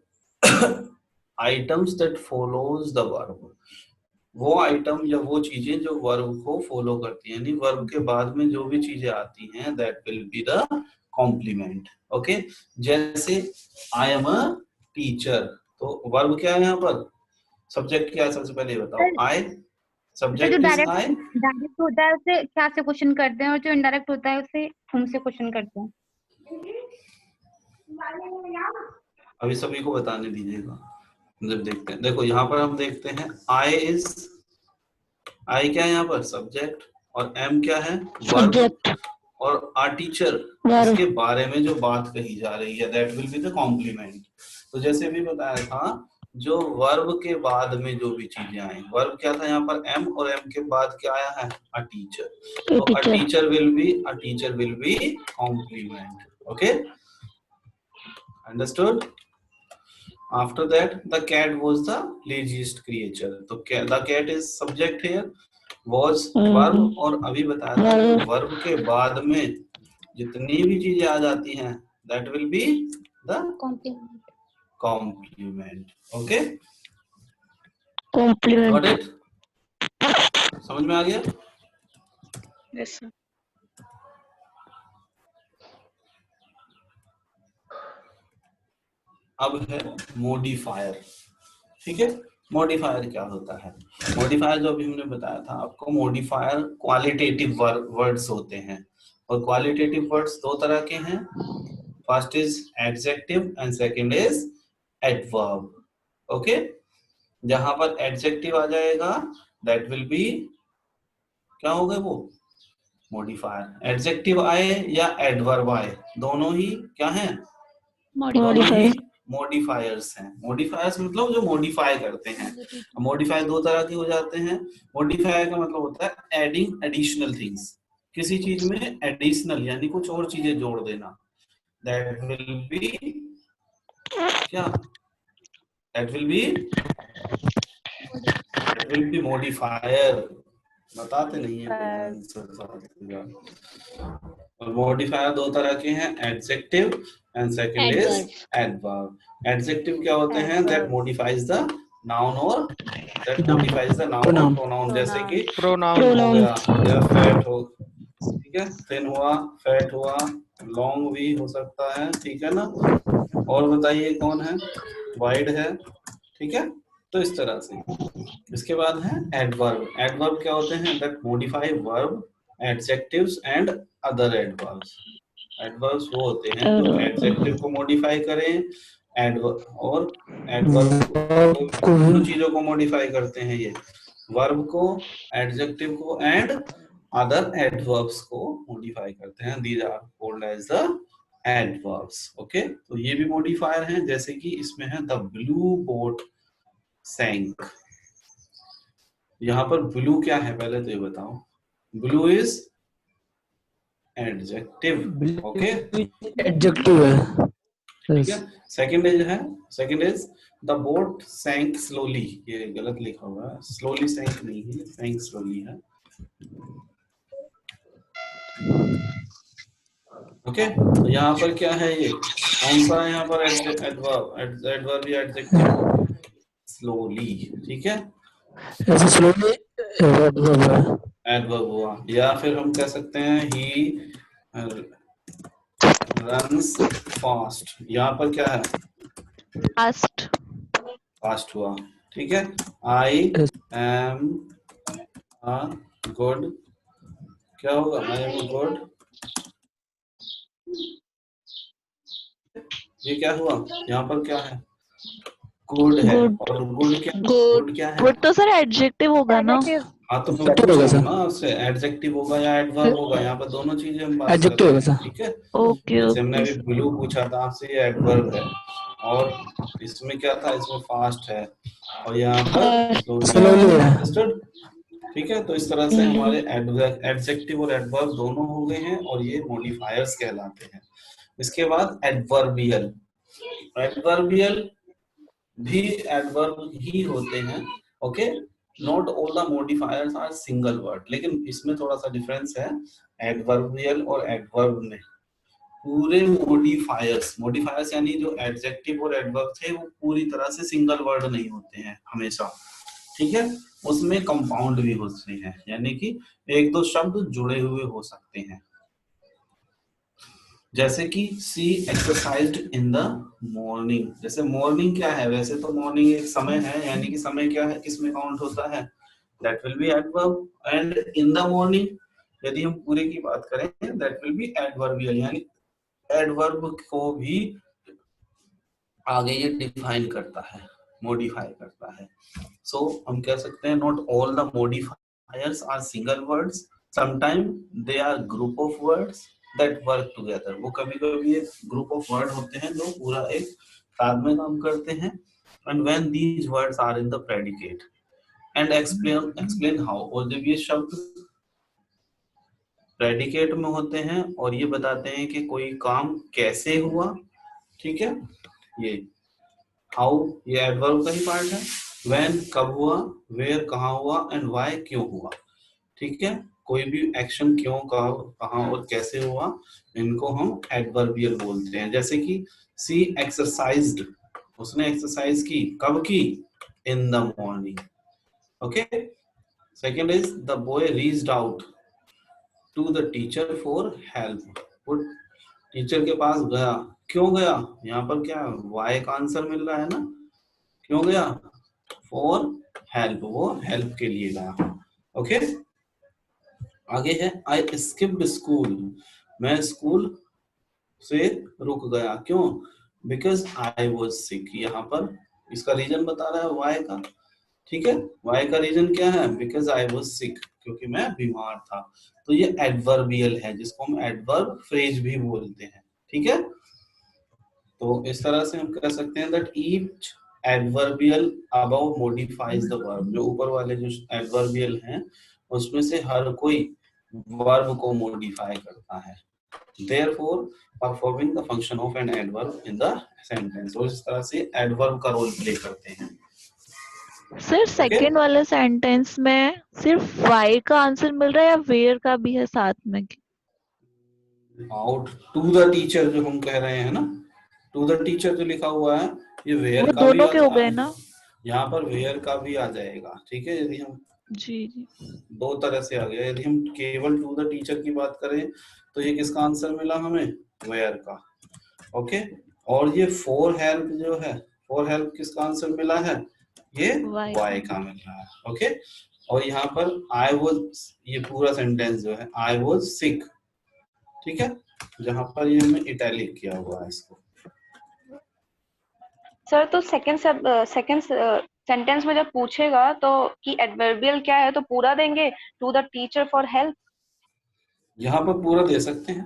items that follows the verb, वो आइटम या वो चीजें जो वर्ब को फॉलो करती हैं, यानी वर्ब के बाद में जो भी चीजें आती हैं, that will be the complement. Okay, जैसे आई एम अ टीचर, तो वर्ब क्या है यहाँ पर, सब्जेक्ट क्या है, सबसे पहले ये बताओ। आई, जो subject is direct I, direct होता है उसे क्या से क्वेश्चन करते हैं, और जो इनडायरेक्ट होता है उसे हम से क्वेश्चन करते हैं। अभी सभी को बताने दीजिएगा जब देखते हैं। देखो यहाँ पर हम देखते हैं आई इज, आई क्या है यहाँ पर, सब्जेक्ट, और एम क्या है, वर्ब, सब्जेक्ट और आ टीचर, वर्ब इसके बारे में जो बात कही जा रही है, that will be the complement. तो जैसे भी बताया था, जो वर्ब के बाद में जो भी चीजें आई, वर्ब क्या था यहाँ पर एम, और एम के बाद क्या आया है, अ टीचर, तो a teacher will be complement. Okay, understood. After that, the cat was the laziest creature. तो the cat is subject here, was verb, और अभी बताया था कि verb के बाद में जितनी भी चीजें आ जाती हैं, that will be the complement. Okay, complement. got it? समझ में आ गया? Yes, sir. अब है मॉडिफायर। ठीक है, मॉडिफायर क्या होता है, मॉडिफायर जो अभी हमने बताया था आपको, मॉडिफायर क्वालिटेटिव वर्ड्स होते हैं, और क्वालिटेटिव वर्ड्स दो तरह के हैं, first is adjective and second is adverb. Okay, जहां पर एडजेक्टिव आ जाएगा, दैट विल बी, क्या होगा वो, मॉडिफायर। एडजेक्टिव आए या एडवर्ब आए, दोनों ही क्या है, मॉडिफायर्स हैं। मॉडिफायर्स मतलब जो मॉडिफाई करते हैं। मॉडिफाई दो तरह के हो जाते हैं। मॉडिफाई का मतलब होता है एडिंग एडिशनल थिंग्स, किसी चीज में एडिशनल यानी कुछ और चीजें जोड़ देना, दैट विल बी मॉडिफायर। बताते नहीं है कोई आंसर। और मॉडिफायर दो तरह के हैं, adjective and second is adverb. Adjective क्या होते हैं, दैट मॉडिफाइज द नाउन, और दैट मॉडिफाइज द नाउन और प्रोनाउन, जैसे कि प्रोनाउन हो गया, या फैट हो, ठीक है, थिन हुआ, फैट हुआ, लॉन्ग भी हो सकता है, ठीक है ना। और बताइए कौन है, वाइड है, ठीक है। तो इस तरह से। इसके बाद है एडवर्ब। एडवर्ब क्या होते हैं, that modify verb, adjectives and other adverbs. Adverbs वो होते हैं जो एडजेक्टिव को मॉडिफाई करें, और एडवर्ब दोनों चीजों को मॉडिफाई करते हैं, ये वर्ब को, एडजेक्टिव को एंड अदर एडवर्ब्स को मॉडिफाई करते हैं। These are called as the adverbs. Okay, तो ये भी मॉडिफायर हैं, जैसे कि इसमें है द ब्लू बोट सैंक। यहाँ पर ब्लू क्या है पहले तो ये बताओ। Blue is adjective. Okay, adjective है। ठीक Yes. है। Second is the boat sank slowly. ये गलत लिखा हुआ है, स्लोली सैंक नहीं है, सैंक स्लोली है। ओके, तो यहाँ पर क्या है, ये कौन सा है यहाँ पर एडवर्ब, एडवर्ब या एडजेक्टिव? स्लोली, ठीक है, ऐसे स्लोली एडवर्ब हुआ। या फिर हम कह सकते हैं ही रन्स फास्ट। यहाँ पर क्या है, फास्ट। फास्ट हुआ, ठीक है। आई एम अ गुड, क्या होगा, आई एम अ गुड, ये क्या हुआ, यहाँ पर क्या है, गुड है। गुड। और गुड क्या, गुड। गुड क्या है, गुड तो सर एडजेक्टिव होगा ना। हाँ तो मैं एडजेक्टिव पूछ होगा रहा हूँ सर। ना आपसे, एडजेक्टिव होगा या एडवर्ब होगा, यहाँ पर दोनों चीजें हम बात कर एडजेक्टिव रहे होगा हैं, सर। ठीक है। ओके जैसे हमने ओके अभी ब्लू पूछा था आपसे, ये एडवर्ब है, और इसमें क्या था, इसमें फास्ट है, और यहाँ पर स्लोली है। स्लोली है। अंडरस्टूड, ठीक है। तो इस तरह से हमारे एडजेक्टिव और एडवर्ब दोनों हो गए हैं, और ये मॉडिफायर्स कहलाते हैं। इसके बाद एडवर्बियल। एडवर्बियल भी एडवर्ब ही होते हैं। Okay, not all the modifiers are single word, लेकिन इसमें थोड़ा सा डिफरेंस है एडवर्बियल और एडवर्ब में। पूरे मॉडिफायर्स, मॉडिफायर्स यानी जो एडजेक्टिव और एडवर्ब थे वो पूरी तरह से सिंगल वर्ड नहीं होते हैं हमेशा, ठीक है। उसमें कंपाउंड भी होते हैं, यानी कि एक दो शब्द जुड़े हुए हो सकते हैं। जैसे कि सी एक्सरसाइज्ड इन द मॉर्निंग। जैसे मॉर्निंग क्या है, वैसे तो मॉर्निंग एक समय है, यानी कि समय क्या है, किसमें काउंट होता है, that will B adverb. And in the morning यदि हम पूरे की बात करें, दैट विल बी एडवर्बियल, यानी एडवर्ब को भी आगे ये डिफाइन करता है, मॉडिफाई करता है। सो हम कह सकते हैं not all the modifiers are single words, sometime they are group of words that work together. वो कभी कभी एक ग्रुप ऑफ वर्ड होते हैं जो पूरा एक साथ में काम करते हैं। And when these words are in the predicate and explain how, और जब ये शब्द प्रेडिकेट में होते हैं और ये बताते हैं कि कोई काम कैसे हुआ, ठीक है, ये हाउ ये एडवर्ब का ही पार्ट है। व्हेन कब हुआ, वेयर कहाँ हुआ, एंड व्हाई क्यों हुआ, ठीक है। कोई भी एक्शन क्यों, कहाँ और कैसे हुआ, इनको हम एडवर्बियल बोलते हैं। जैसे कि सी एक्सरसाइज्ड, उसने एक्सरसाइज की, कब की, in the morning. Okay, second is the boy reached out to the teacher for help. वो टीचर के पास गया, क्यों गया, यहाँ पर क्या वाई का आंसर मिल रहा है ना, क्यों गया, फॉर हेल्प, वो हेल्प के लिए गया। ओके, आगे है आई स्किप्ड स्कूल, मैं स्कूल से रुक गया, क्यों, बिकॉज आई वॉज सिक। यहाँ पर इसका रीजन बता रहा है वाई का, ठीक है। वाई का रीजन क्या है, बिकॉज आई वॉज सिक, क्योंकि मैं बीमार था। तो ये एडवर्बियल है, जिसको हम एडवर्ब फ्रेज भी बोलते हैं, ठीक है। तो इस तरह से हम कह सकते हैं that each adverbial above modifies the verb. जो ऊपर वाले जो एडवर्बियल हैं उसमें से हर कोई वर्ब को मॉडिफाई करता है, therefore performing the function of an adverb in the sentence। और इस तरह से एडवर्ब का रोल प्ले करते हैं। सर सेकंड वाले सेंटेंस में सिर्फ वाई का आंसर मिल रहा है या वेयर का भी है साथ में? आउट टू द टीचर जो हम कह रहे हैं ना, टू द टीचर जो लिखा हुआ है, ये वेयर वो का भी दोनों के हो आता गए है, ना। यहाँ पर वेयर का भी आ जाएगा, ठीक है। यदि हम जी जी। दो तरह से आ गया, यदि हम केवल टू द टीचर की बात करें तो ये किसका आंसर मिला हमें, वेयर का। ओके, और ये फॉर हेल्प जो है, फॉर हेल्प किसका आंसर मिला है, ये वाई वाई का मिल रहा है। ओके, और यहाँ पर आई वॉज, ये पूरा सेंटेंस जो है आई वॉज सिक, ठीक है, जहां पर ये हमने इटैलिक किया हुआ है इसको। सर तो सेकंड सेंटेंस में जब पूछेगा तो कि एडवर्बियल क्या है तो पूरा देंगे, to the teacher for help. यहाँ पर पूरा दे सकते हैं,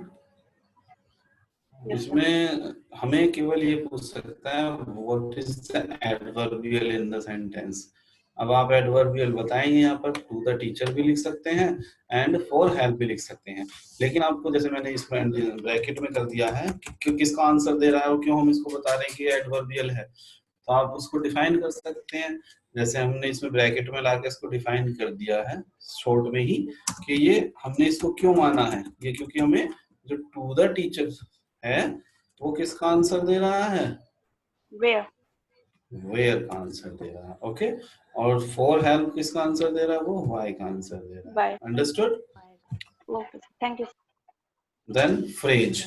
इसमें हमें केवल ये पूछ सकता है what is the adverbial in the sentence. अब आप एडवर्बियल बताएंगे, यहाँ पर टू द टीचर भी लिख सकते हैं एंड फॉर हेल्प भी लिख सकते हैं, लेकिन आपको जैसे मैंने इसमें ब्रैकेट में कर दिया है कि किसका आंसर दे रहा है और क्यों हम इसको बता रहे हैं कि एडवर्बियल है, तो आप उसको डिफाइन कर सकते हैं। जैसे हमने इसमें ब्रैकेट में लाके इसको डिफाइन कर दिया है शॉर्ट में ही कि ये हमने इसको क्यों माना है, ये क्योंकि हमें जो टू द टीचर है वो किसका आंसर दे रहा है, वेयर का आंसर दे रहा है। ओके, और फॉर हेल्प किसका आंसर दे रहा है, वो वाई का आंसर दे रहा है। Understood? Okay, thank you. Then phrase.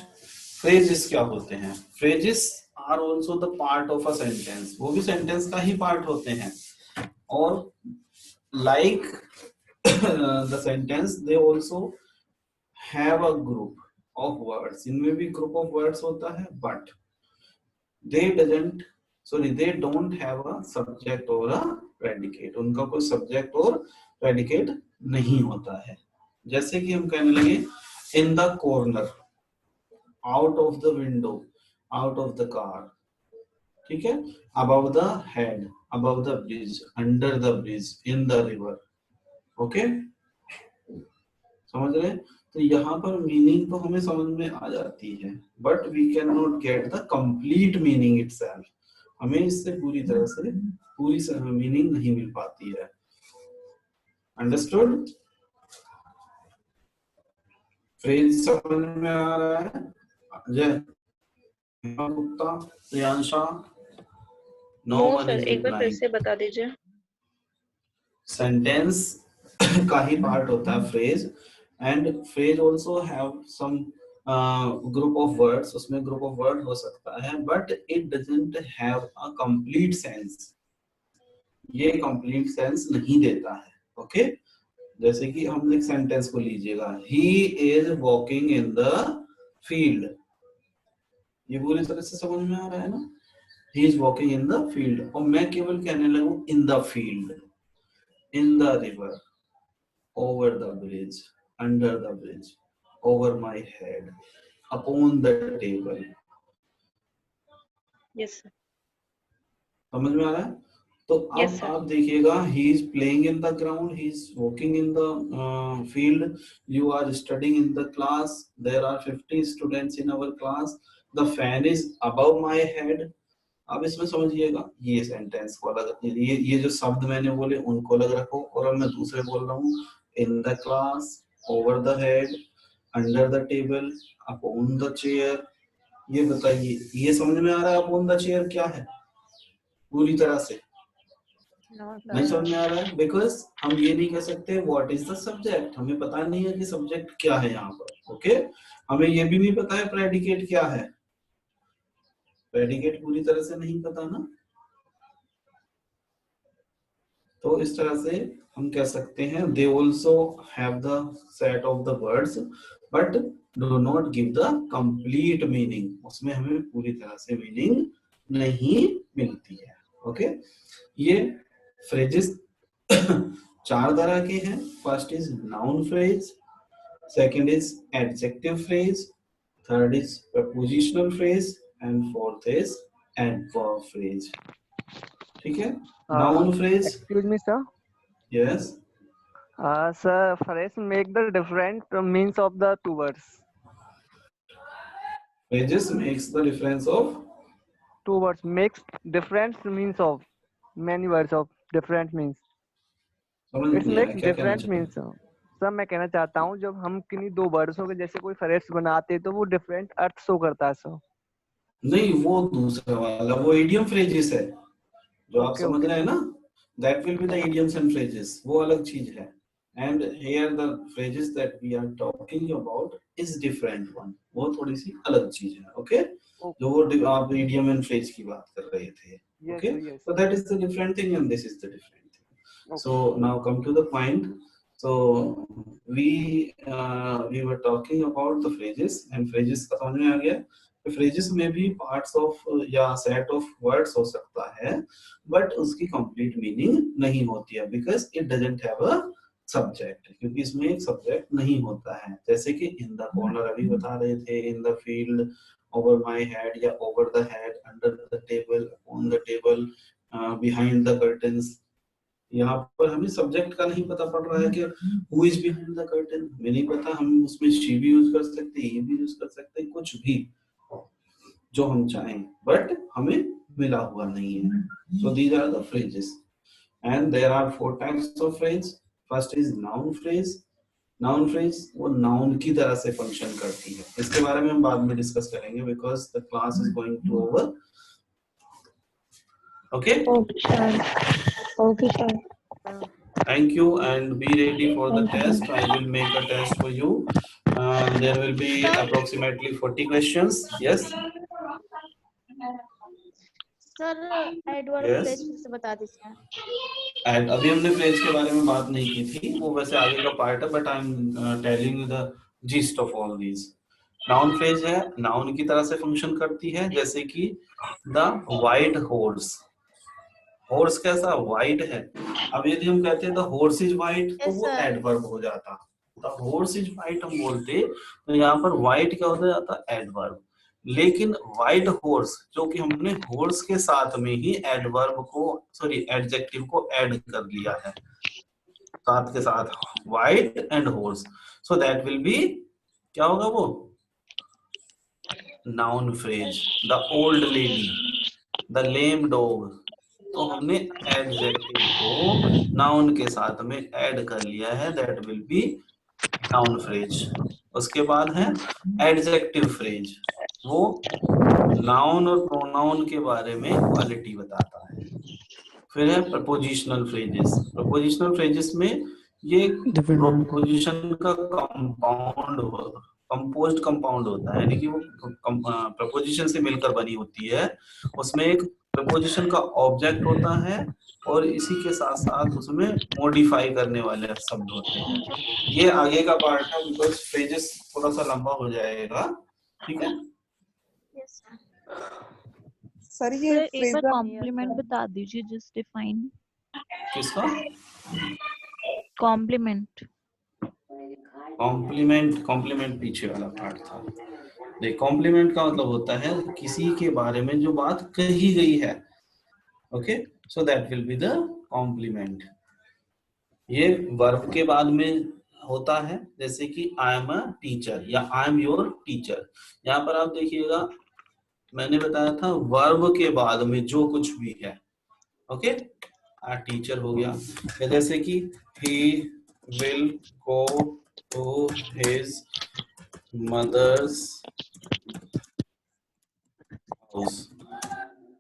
Phrases क्या होते हैं? Phrases are also the part of a sentence, वो भी सेंटेंस का ही पार्ट होते हैं, और like the sentence they also have a group of words, इनमें भी ग्रुप ऑफ वर्ड्स होता है, but they don't have a subject or a predicate, उनका कोई सब्जेक्ट और प्रेडिकेट नहीं होता है। जैसे कि हम कहने लगे in the corner, out of the window, out of the car, ठीक है, above the head, above the bridge, under the bridge, in the river. Okay, समझ रहे? तो यहाँ पर मीनिंग तो हमें समझ में आ जाती है, but we can not get the complete meaning itself, हमें इससे पूरी तरह से पूरी मीनिंग नहीं मिल पाती है। अंडरस्टूड? फ्रेज समझ में आ रहा है? Ajay, Gupta, Priyansha? No one sir, is एक बार फिर रिप्लाइंग। से बता दीजिए। सेंटेंस का ही पार्ट होता है phrase, and phrase also have some group of words, उसमें ग्रुप ऑफ वर्ड हो सकता है, but it doesn't have a complete sense, ये कंप्लीट सेंस नहीं देता है। ओके, जैसे कि हम एक सेंटेंस को लीजिएगा, ही is walking in the field, ये पूरी तरह से समझ में आ रहा है ना, he is walking in the field, और मैं केवल कहने लगूं in the field, in the river, over the bridge, under the bridge, over my head, upon the table। Yes sir. समझ में आ रहा है? तो Yes, अब sir. आप देखिएगा, he is playing in the ground, he is walking in the field, you are studying in the class, there are 50 students in our class, the fan is above my head। अब इसमें समझिएगा, ये sentence को अलग, ये जो शब्द मैंने बोले उनको अलग रखो, और अब मैं दूसरे बोल रहा हूँ, in the class, over the head, under the table, upon the chair. ये बताइए, ये समझ में आ रहा है अपॉन द चेयर क्या है पूरी तरह से? नहीं समझ में आ रहा है, बिकॉज हम ये नहीं कह सकते व्हाट इज द सब्जेक्ट, हमें पता नहीं है कि सब्जेक्ट क्या है यहाँ पर। ओके, हमें ये भी नहीं पता है प्रेडिकेट क्या है, प्रेडिकेट पूरी तरह से नहीं पता ना, तो इस तरह से हम कह सकते हैं they also have the set of the words but do not give the complete meaning, उसमें हमें पूरी तरह से मीनिंग नहीं मिलती है। ओके, ये फ्रेजेस 4 तरह के हैं। First is noun phrase, second is adjective phrase, third is prepositional phrase, and fourth is adverb phrase. ठीक है, noun phrase. Excuse me, sir. Yes, Sir, phrase make the different means of the two words. Phrases makes the difference of, Two words makes different means of many words of different means. समझ It नहीं आया makes क्या कहना different चाहते means. Sir मैं कहना चाहता हूँ जब हम किन्हीं 2 वर्ड्सों के जैसे कोई फ्रेज बनाते हैं तो वो डिफरेंट अर्थ शो करता है सर। नहीं, वो दूसरा वाला, वो इडियम फ्रेजेस है जो आप Okay, समझ okay. रहे हैं ना, that will be the idioms and phrases, वो अलग चीज है। And here the phrases that we are talking about is different one, वो थोड़ी सी अलग चीज है। ओके, जो वो आप इडियम एंड फ्रेज की बात कर रहे थे। Yes, okay, sir, yes. so that is the different thing and this is the different thing. Okay. So now come to the point. So we were talking about the phrases and phrases का समझ में आ गया। Phrases में भी parts of या set of words हो सकता है बट उसकी कंप्लीट मीनिंग नहीं होती है because it doesn't have a subject, क्योंकि इसमें एक सब्जेक्ट नहीं होता है। जैसे कि इन द कॉर्नर अभी बता रहे थे, इन the field, over my head या over the head, under the table, on the table, behind the curtains. यहाँ पर हमें सब्जेक्ट का नहीं पता पड़ रहा है कि who is behind the curtain, हमें नहीं पता, हम उसमें she भी यूज कर सकते हैं, ये भी यूज कर सकते हैं, कुछ भी जो हम चाहें, बट हमें मिला हुआ नहीं है. So these are the phrases and there are 4 types of phrase. First is noun phrase. Noun phrase वो नाउन की तरह से फंक्शन करती है. इसके बारे में हम बाद में डिस्कस करेंगे because the class is going to over. Okay okay sir. Thank you and be ready for the test. I will make a test for you. There will be approximately 40 questions. Yes. Sir adverb Yes. Phrase फिर से बता दीजिए. And अभी हमने phrase के बारे में बात नहीं की थी, वो वैसे आगे का पार्ट है, but I am telling you the gist of all these. Noun phrase है, नाउन की तरह से फंक्शन करती है, जैसे कि द व्हाइट हॉर्स. हॉर्स कैसा वाइट है. अब यदि हम कहते हैं द हॉर्स इज वाइट तो Yes, वो sir. एडवर्ब हो जाता. द हॉर्स इज वाइट हम बोलते तो यहाँ पर वाइट क्या हो जाता, एडवर्ब. लेकिन व्हाइट हॉर्स जो कि हमने हॉर्स के साथ में ही एडवर्ब को सॉरी एडजेक्टिव को ऐड कर लिया है साथ के साथ, white and horse, so that will B क्या होगा वो noun phrase. The old lady, the lame dog, तो हमने एडजेक्टिव को नाउन के साथ में ऐड कर लिया है, that will B noun phrase. उसके बाद है एडजेक्टिव फ्रेज. वो नाउन और प्रोनाउन के बारे में क्वालिटी बताता है. फिर है प्रपोजिशनल फ्रेजेस. प्रपोजिशनल फ्रेजेस में ये प्रपोजिशन का कंपोज्ड कंपाउंड होता है, यानी कि वो प्रपोजिशन से मिलकर बनी होती है. उसमें एक प्रपोजिशन का ऑब्जेक्ट होता है और इसी के साथ साथ उसमें मॉडिफाई करने वाले शब्द होते हैं. ये आगे का पार्ट है बिकॉज फ्रेजेस थोड़ा सा लंबा हो जाएगा. ठीक है. Yes, sir. सर ये सर एक बार फ्रेज कॉम्प्लीमेंट बता दीजिए, जस्ट डिफाइन. किसका कॉम्प्लीमेंट. कॉम्प्लीमेंट? कॉम्प्लीमेंट पीछे वाला पार्ट था. देख, कॉम्प्लीमेंट का मतलब होता है किसी के बारे में जो बात कही गई है. Okay, so that will be the complement. ये वर्ब के बाद में होता है, जैसे कि आई एम अ टीचर या आई एम योर टीचर. यहाँ पर आप देखिएगा मैंने बताया था वर्ब के बाद में जो कुछ भी है. ओके, टीचर हो गया. जैसे कि he will go to his mother's house.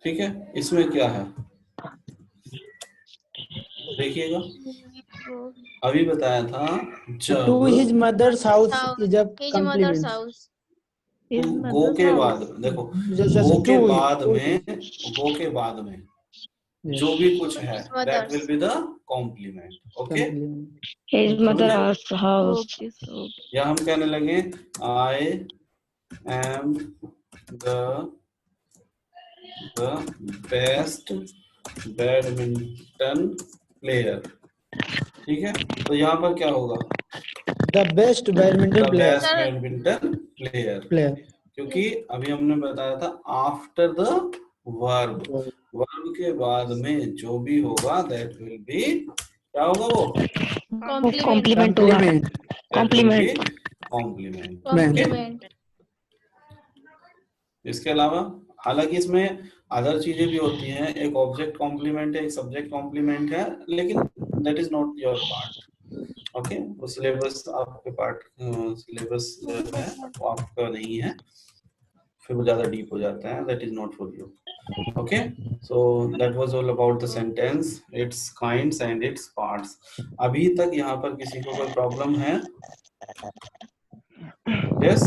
ठीक है, इसमें क्या है देखिएगा, अभी बताया था जब To his mother's house House. is a His mother's compliment. house. गो के बाद देखो, गो के बाद में, गो के बाद में जो भी कुछ है that will be the complement. Okay, His mother's house. Okay sir. या हम कहने लगे I am the best badminton player. ठीक है, तो यहाँ पर क्या होगा, The best badminton the player. Best badminton player, Player. क्योंकि अभी हमने बताया था आफ्टर द वर्ब, वर्ब के बाद में जो भी होगा दैट विल बी क्या होगा वो Compliment. Compliment. Compliment. Complement. Compliment. इसके अलावा हालांकि इसमें अदर चीजें भी होती हैं, एक ऑब्जेक्ट कॉम्प्लीमेंट है, एक सब्जेक्ट कॉम्प्लीमेंट है, लेकिन that is not your part. Okay, वो सिलेबस आपके पार्ट सिलेबस है वो आपका नहीं है, फिर वो ज्यादा डीप हो जाता है, that is not for you. Okay, so that was all about the sentence, its kinds and its parts. अभी तक यहाँ पर किसी को कोई प्रॉब्लम है? Yes.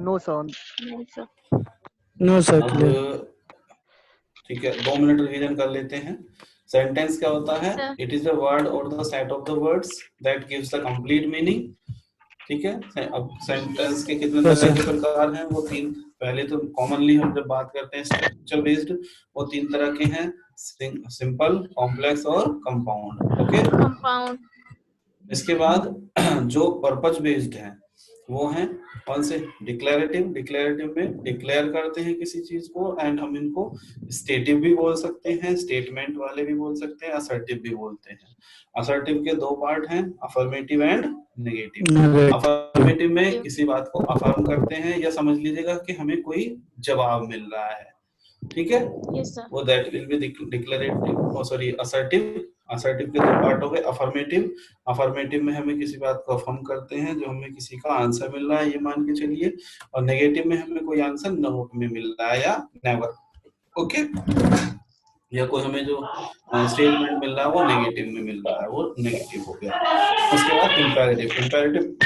No sir. No sir. अब Clear. ठीक है, 2 मिनट रिवीजन कर लेते हैं. सेंटेंस क्या होता है? इट इज द वर्ड और the set of the words that gives the complete meaning. ठीक है, अब सेंटेंस के कितने तरह के प्रकार हैं? वो 3. पहले तो कॉमनली हम जब बात करते हैं स्ट्रक्चर बेस्ड, वो 3 तरह के हैं, सिंपल, कॉम्प्लेक्स और कंपाउंड. Okay, Compound. इसके बाद जो पर्पस बेस्ड है वो हैं कौन से? डिक्लेरेटिव। डिक्लेरेटिव में डिक्लेयर करते हैं किसी चीज को, एंड हम इनको स्टेटिव भी बोल सकते हैं, स्टेटमेंट वाले भी बोल सकते हैं, असर्टिव भी बोलते हैं। असर्टिव के दो पार्ट हैं, affirmative and negative. Negative. Affirmative में किसी बात को अफर्म करते हैं, या समझ लीजिएगा कि हमें कोई जवाब मिल रहा है, ठीक है, यस सर। वो that will B declarative, sorry assertive. Assertive के दो पार्ट हो गए, अफर्मेटिव। अफर्मेटिव में हमें किसी बात को अफर्म करते हैं, जो हमें किसी का आंसर मिल रहा है ये मान के चलिए, और नेगेटिव में हमें कोई आंसर नोट में मिल रहा है या नेवर, ओके, या कोई हमें जो स्टेटमेंट मिल रहा है वो नेगेटिव में मिल रहा है, वो नेगेटिव हो गया। उसके बाद इंपेरेटिव। इंपेरेटिव